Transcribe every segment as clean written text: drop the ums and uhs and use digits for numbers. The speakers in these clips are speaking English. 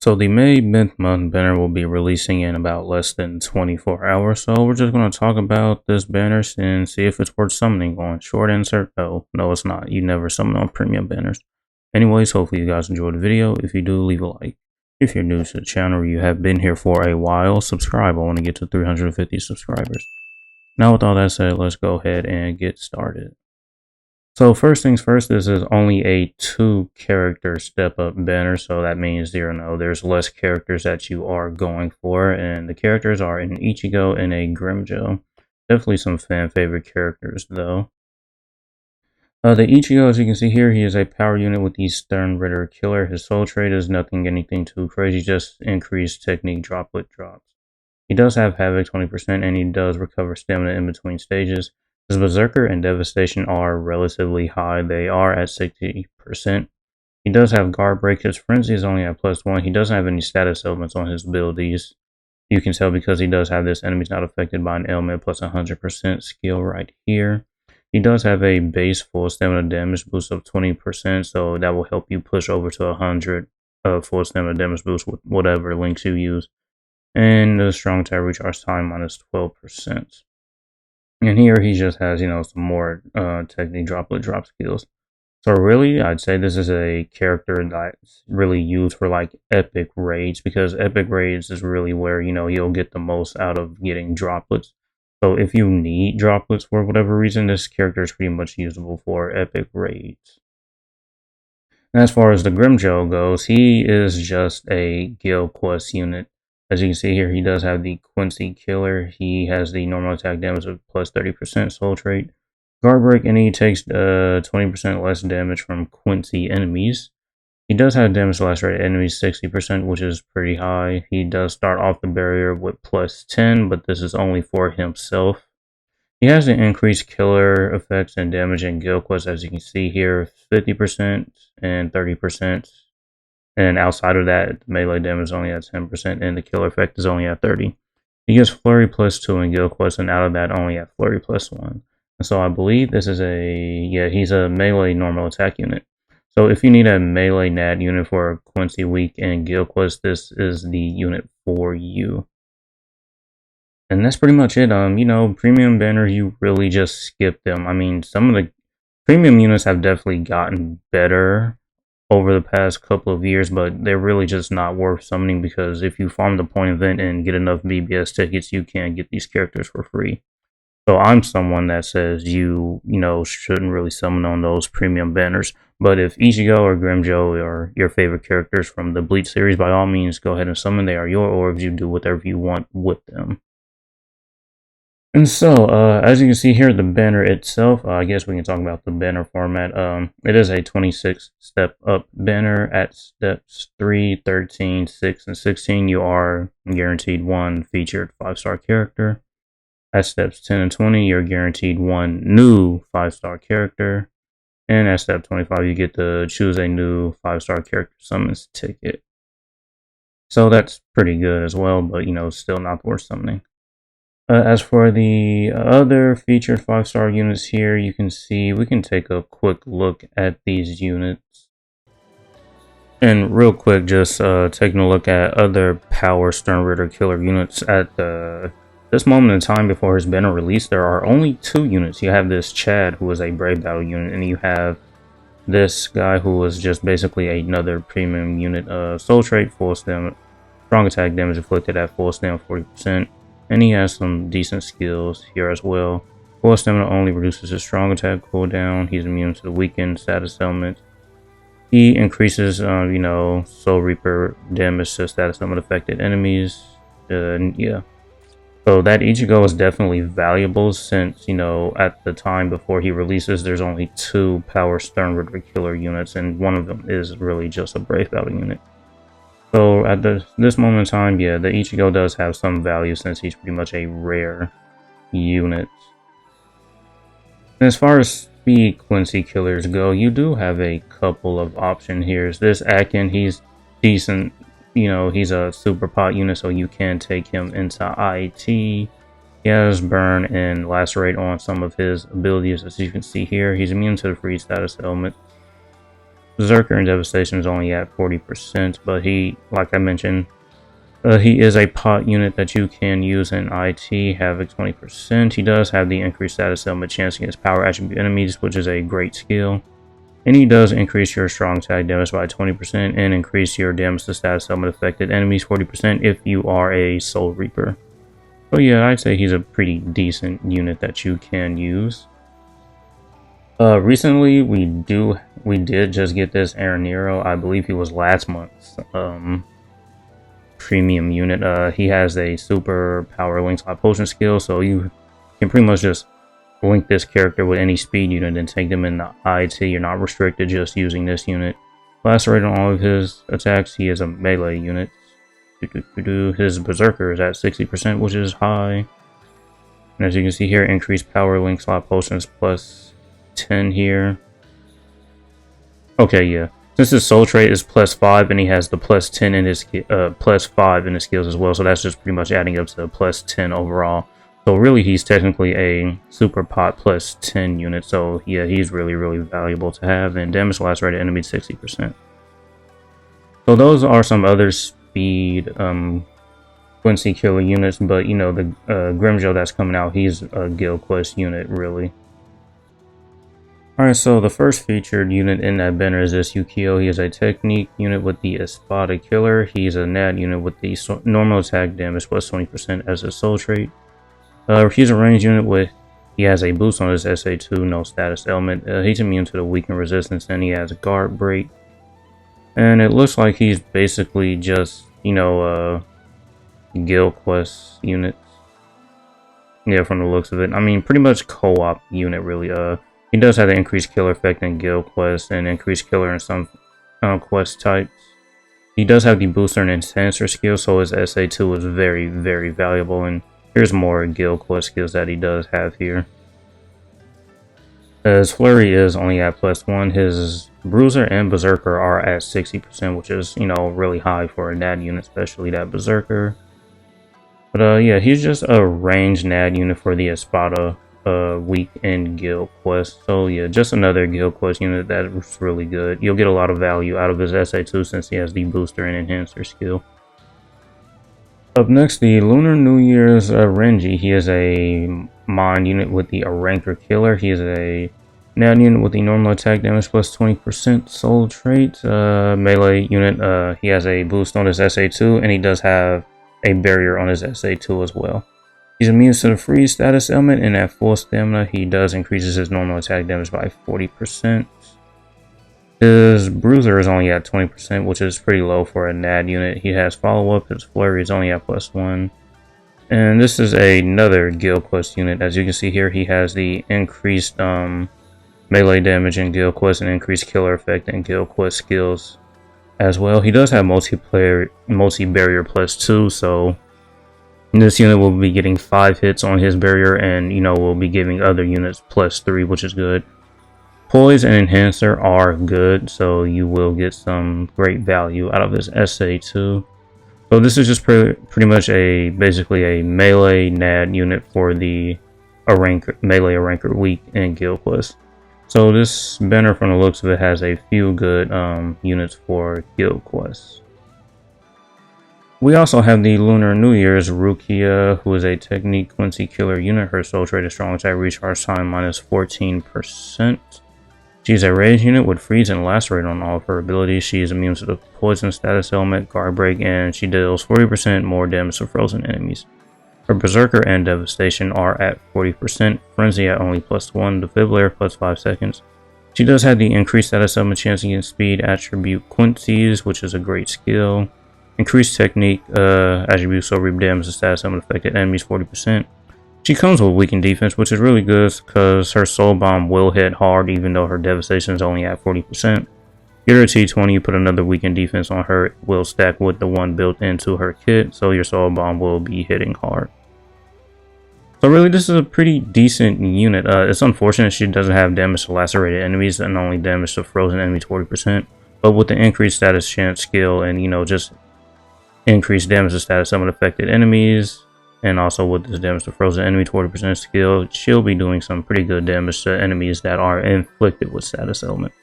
So the May mid-month banner will be releasing in about less than 24 hours. So we're just going to talk about this banner and see if it's worth summoning on. Short answer, no it's not. You never summon on premium banners. Anyways, hopefully you guys enjoyed the video. If you do, leave a like. If you're new to the channel or you have been here for a while, subscribe. I want to get to 350 subscribers. Now with all that said, let's go ahead and get started. So first things first, this is only a 2 character step up banner, so that means there's less characters that you are going for, and the characters are an Ichigo and a Grimjo. Definitely some fan favorite characters though. The Ichigo, as you can see here, he is a power unit with the Stern Ritter Killer. His soul trait is anything too crazy, just increased technique droplet drops. He does have Havoc 20% and he does recover stamina in between stages. His Berserker and Devastation are relatively high. They are at 60%. He does have Guard Break. His Frenzy is only at +1. He doesn't have any status elements on his abilities. You can tell because he does have this enemies not affected by an element plus 100% skill right here. He does have a base full stamina damage boost of 20%, so that will help you push over to 100 full stamina damage boost with whatever links you use. And the strong attack recharge time -12%. And here he just has, some more technique droplet drop skills. So really, I'd say this is a character that's really used for like epic raids, because epic raids is really where, you'll get the most out of getting droplets. So if you need droplets for whatever reason, this character is pretty much usable for epic raids. And as far as the Grimjo goes, he is just a guild quest unit. As you can see here, he does have the Quincy Killer. He has the normal attack damage of +30% soul trait, guard break, and he takes 20% less damage from Quincy enemies. He does have damage last rate enemies 60%, which is pretty high. He does start off the barrier with +10, but this is only for himself. He has the increased killer effects and damage in guild quests, as you can see here, 50% and 30%. And outside of that, melee damage is only at 10%, and the killer effect is only at 30. He gets Flurry +2 in Guild Quest, and out of that, only at Flurry +1. And so I believe this is he's a melee normal attack unit. So if you need a melee nat unit for Quincy Week and Guild Quest, this is the unit for you. And that's pretty much it. Premium banners, you really just skip them. I mean, some of the premium units have definitely gotten better over the past couple of years, but they're really just not worth summoning, because if you farm the point event and get enough BBS tickets, you can get these characters for free. So I'm someone that says you shouldn't really summon on those premium banners. But if Ichigo or Grimjo are your favorite characters from the Bleach series, by all means go ahead and summon. They are your orbs. You do whatever you want with them. And so, as you can see here, the banner itself, I guess we can talk about the banner format. It is a 26 step up banner. At steps 3, 13, 6, and 16, you are guaranteed 1 featured 5-star character. At steps 10 and 20, you're guaranteed 1 new 5-star character. And at step 25, you get to choose a new 5-star character summons ticket. So that's pretty good as well, but still not worth summoning. As for the other featured 5-star units here, you can see we can take a quick look at these units. And real quick, just taking a look at other power Stern Ritter Killer units. At this moment in time before his banner release, there are only 2 units. You have this Chad, who is a Brave Battle unit, and you have this guy who was just basically another premium unit. Soul trait, full stamina, strong attack damage inflicted at full stamina 40%. And he has some decent skills here as well. Full stamina only reduces his strong attack cooldown. He's immune to the weakened status element. He increases, Soul Reaper damage to status element affected enemies. Yeah. So that Ichigo is definitely valuable, since, at the time before he releases, there's only 2 power Stern Ritter Killer units, and one of them is really just a Brave Battle unit. So at this moment in time, yeah, the Ichigo does have some value, since he's pretty much a rare unit. And as far as speed Quincy Killers go, you do have a couple of options here. This Akin, he's decent. He's a super pot unit, so you can take him into IT. He has burn and lacerate on some of his abilities, as you can see here. He's immune to the freeze status element. Berserker and Devastation is only at 40%, but he, like I mentioned, he is a pot unit that you can use in IT. Havoc 20%. He does have the increased status element chance against power attribute enemies, which is a great skill. And he does increase your strong tag damage by 20% and increase your damage to status element affected enemies 40% if you are a Soul Reaper. So yeah, I'd say he's a pretty decent unit that you can use. Recently we did just get this Aaron Nero. I believe he was last month's premium unit. He has a super power link slot potion skill, so you can pretty much just link this character with any speed unit and take them in the IT. You're not restricted just using this unit. Lacerate on all of his attacks. He is a melee unit. His Berserker is at 60%, which is high. And as you can see here, increased power link slot potions plus 10 here. Okay, yeah. Since his soul trait is +5 and he has the +10 in his +5 in his skills as well, so that's just pretty much adding up to +10 overall. So really, he's technically a super pot +10 unit. So yeah, he's really valuable to have. And damage lacerated enemy 60%. So those are some other speed Quincy killer units, but you know, the Grimjo that's coming out, he's a guild quest unit really. Alright, so the first featured unit in that banner is this Yukio. He is a technique unit with the Espada Killer. He's a NAD unit with the normal attack damage plus 20% as a soul trait. He's a range unit with, he has a boost on his SA2, no status element. He's immune to the weakened resistance, and he has a guard break. And it looks like he's basically just, you know, guild quest units. Yeah, from the looks of it. I mean, pretty much co-op unit really. He does have the increased killer effect in guild quests and increased killer in some quest types. He does have the booster and enhancer skill, so his SA2 is very valuable, and here's more guild quest skills that he does have here. His flurry is only at +1. His bruiser and berserker are at 60%, which is, you know, really high for a NAD unit, especially that berserker. But yeah, he's just a ranged NAD unit for the Espada week in guild quest. So yeah, just another guild quest unit that's really good. You'll get a lot of value out of his SA2 since he has the booster and enhancer skill. Up next, the Lunar New Year's Renji. He is a mind unit with the Ranker Killer. He is a NAD unit with the normal attack damage plus 20% soul trait. Melee unit. He has a boost on his SA2, and he does have a barrier on his SA2 as well. He's immune to the freeze status element, and at full stamina, he does increases his normal attack damage by 40%. His bruiser is only at 20%, which is pretty low for a NAD unit. He has follow-up. His flurry is only at +1. And this is another guild quest unit. As you can see here, he has the increased melee damage in guild quest and increased killer effect in guild quest skills as well. He does have multi-barrier +2, so this unit will be getting 5 hits on his barrier, and you know, will be giving other units +3, which is good. Poise and Enhancer are good, so you will get some great value out of this SA2. So this is just pretty much basically a melee NAD unit for the melee Ranker week in guild quest. So this banner, from the looks of it, has a few good units for guild quests. We also have the Lunar New Year's Rukia, who is a technique Quincy killer unit. Her soul trait is strong attack recharge time -14%. She's a rage unit with freeze and lacerate on all of her abilities. She is immune to the poison status element, guard break, and she deals 40% more damage to frozen enemies. Her berserker and devastation are at 40%, frenzy at only +1, defibrillator +5 seconds. She does have the increased status element chance against speed attribute Quincy's, which is a great skill. Increased technique attribute so reap damage to status element affected enemies 40%. She comes with weakened defense, which is really good because her soul bomb will hit hard even though her devastation is only at 40%. Get her T20, you put another weakened defense on her, it will stack with the one built into her kit, so your soul bomb will be hitting hard. So really, this is a pretty decent unit. It's unfortunate she doesn't have damage to lacerated enemies and only damage to frozen enemies 40%, but with the increased status chance skill and, you know, just increased damage to status element affected enemies, and also with this damage to frozen enemy 40% skill, she'll be doing some pretty good damage to enemies that are inflicted with status elements.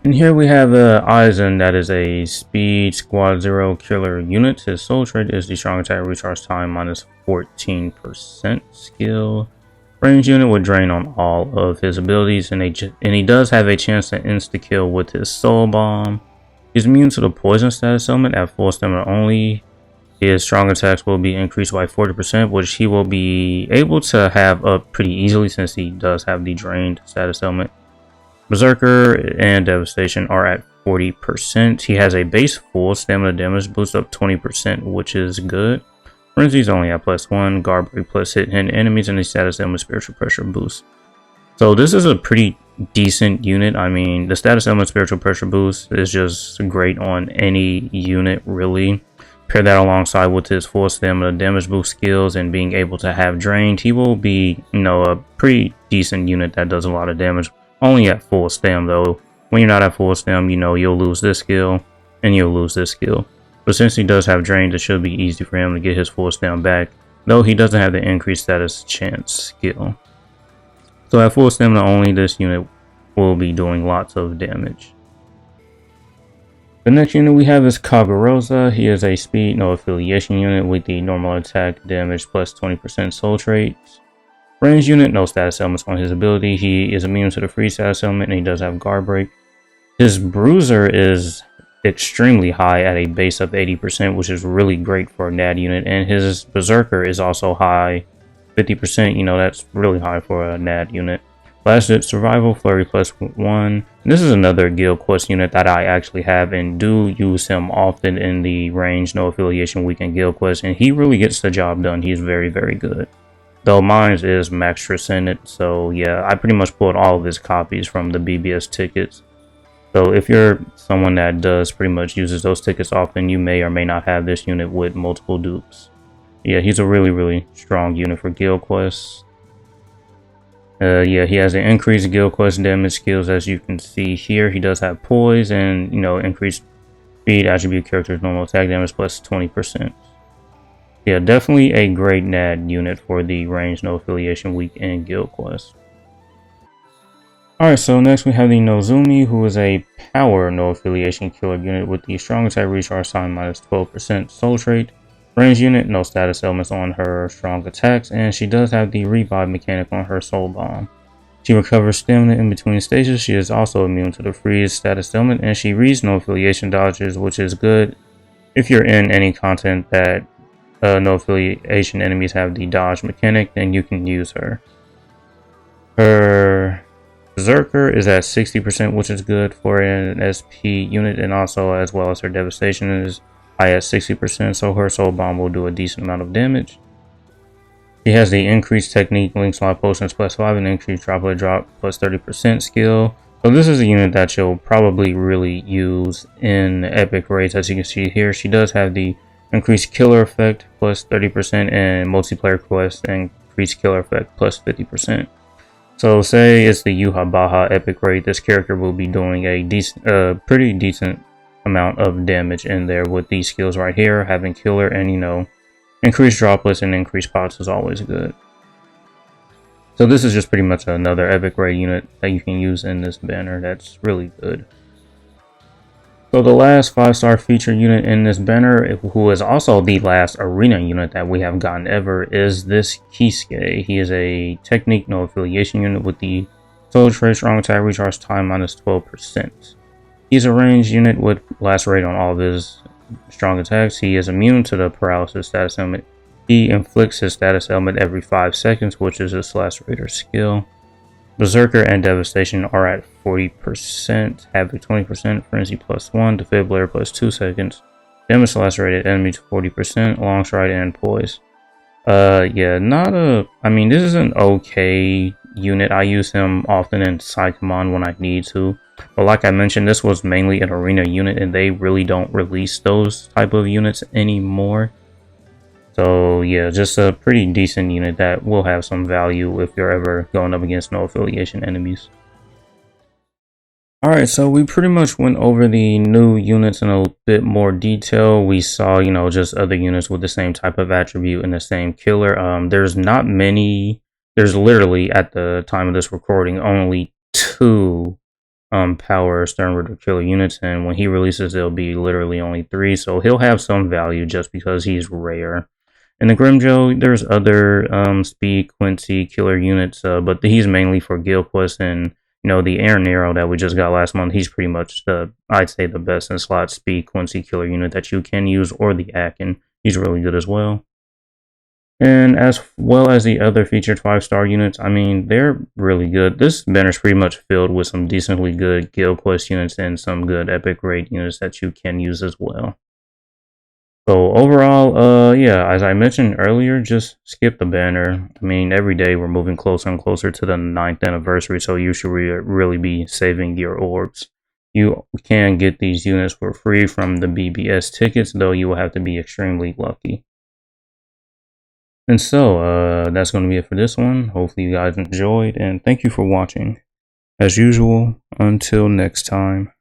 And here we have Aizen, that is a speed squad 0 killer unit. His soul trait is the strong attack recharge time minus 14% skill. Range unit would drain on all of his abilities, and he does have a chance to insta-kill with his soul bomb. He's immune to the poison status element at full stamina only. His strong attacks will be increased by 40%, which he will be able to have up pretty easily since he does have the drained status element. Berserker and Devastation are at 40%. He has a base full stamina damage boost up 20%, which is good. Frenzy's only at +1, guard break plus hit enemies, and the status element spiritual pressure boost. So this is a pretty decent unit. I mean, the status element spiritual pressure boost is just great on any unit, really. Pair that alongside with his full stamina damage boost skills and being able to have drained, he will be, a pretty decent unit that does a lot of damage. Only at full stam though. When you're not at full stam, you'll lose this skill and you'll lose this skill. But since he does have drained, it should be easy for him to get his full stam back, though he doesn't have the increased status chance skill. So at full stamina only, this unit will be doing lots of damage. The next unit we have is Kagarosa. He is a speed no affiliation unit with the normal attack damage plus 20% soul trait. Range unit, no status elements on his ability. He is immune to the free status element and he does have guard break. His bruiser is extremely high at a base of 80%, which is really great for a NAD unit. And his berserker is also high, 50%. That's really high for a NAD unit. Last hit survival, flurry +1. This is another guild quest unit that I actually have and do use him often in the range no affiliation weekend guild quest, and he really gets the job done. He's very, very good. Though mine is max transcendent, so yeah, I pretty much pulled all of his copies from the BBS tickets. So if you're someone that does pretty much uses those tickets often, you may or may not have this unit with multiple dupes. Yeah, he's a really, really strong unit for guild quests. Yeah, he has an increased guild quest damage skills, as you can see here. He does have poise and, increased speed attribute character's normal attack damage plus 20%. Yeah, definitely a great NAD unit for the range no affiliation weekend guild quest. Alright, so next we have the Nozumi, who is a power no affiliation killer unit with the strong attack recharge time minus 12% soul trait. Range unit, no status elements on her strong attacks, and she does have the revive mechanic on her soul bomb. She recovers stamina in between stages. She is also immune to the freeze status element, and she reads no affiliation dodges, which is good if you're in any content that no affiliation enemies have the dodge mechanic, then you can use her. Her Berserker is at 60%, which is good for an SP unit, and also as well as her devastation is high at 60%, so her soul bomb will do a decent amount of damage. She has the increased technique, link slot potions +5, and increased droplet drop plus 30% skill. So this is a unit that you'll probably really use in epic raids. As you can see here, she does have the increased killer effect plus 30% and multiplayer quest increased killer effect plus 50%. So say it's the Yuha Baha epic raid, this character will be doing a pretty decent amount of damage in there with these skills right here. Having killer and increased droplets and increased pots is always good. So this is just pretty much another epic raid unit that you can use in this banner that's really good. So the last 5-star feature unit in this banner, who is also the last arena unit that we have gotten ever, is this Kisuke. He is a technique no affiliation unit with the soul trait strong attack recharge time minus 12%. He's a ranged unit with lacerate on all of his strong attacks. He is immune to the paralysis status element. He inflicts his status element every 5 seconds, which is his lacerator skill. Berserker and Devastation are at 40%, Havoc 20%, Frenzy +1, Defibrillator +2 seconds, Damage to Lacerated Enemy to 40%, Long Stride, and Poise. Yeah, this is an okay unit. I use him often in Psychomon when I need to. But like I mentioned, this was mainly an arena unit, and they really don't release those type of units anymore. So yeah, just a pretty decent unit that will have some value if you're ever going up against no affiliation enemies. Alright, so we pretty much went over the new units in a bit more detail. We saw, just other units with the same type of attribute and the same killer. There's not many. There's literally, at the time of this recording, only 2 power Stern Ritter killer units, and when he releases, there'll be literally only 3, so he'll have some value just because he's rare. In the Grimjo, there's other speed Quincy killer units, but he's mainly for Guild Quest, and the Air Nero that we just got last month. He's pretty much I'd say the best in slot speed Quincy killer unit that you can use, or the Akin. He's really good as well. And as well as the other featured 5-star units, I mean, they're really good. This banner's pretty much filled with some decently good Guild Quest units and some good Epic Raid units that you can use as well. So overall, yeah, as I mentioned earlier, just skip the banner. I mean, every day we're moving closer and closer to the 9th anniversary, so you should really be saving your orbs. You can get these units for free from the BBS tickets, though you will have to be extremely lucky. And so, that's going to be it for this one. Hopefully you guys enjoyed, and thank you for watching. As usual, until next time.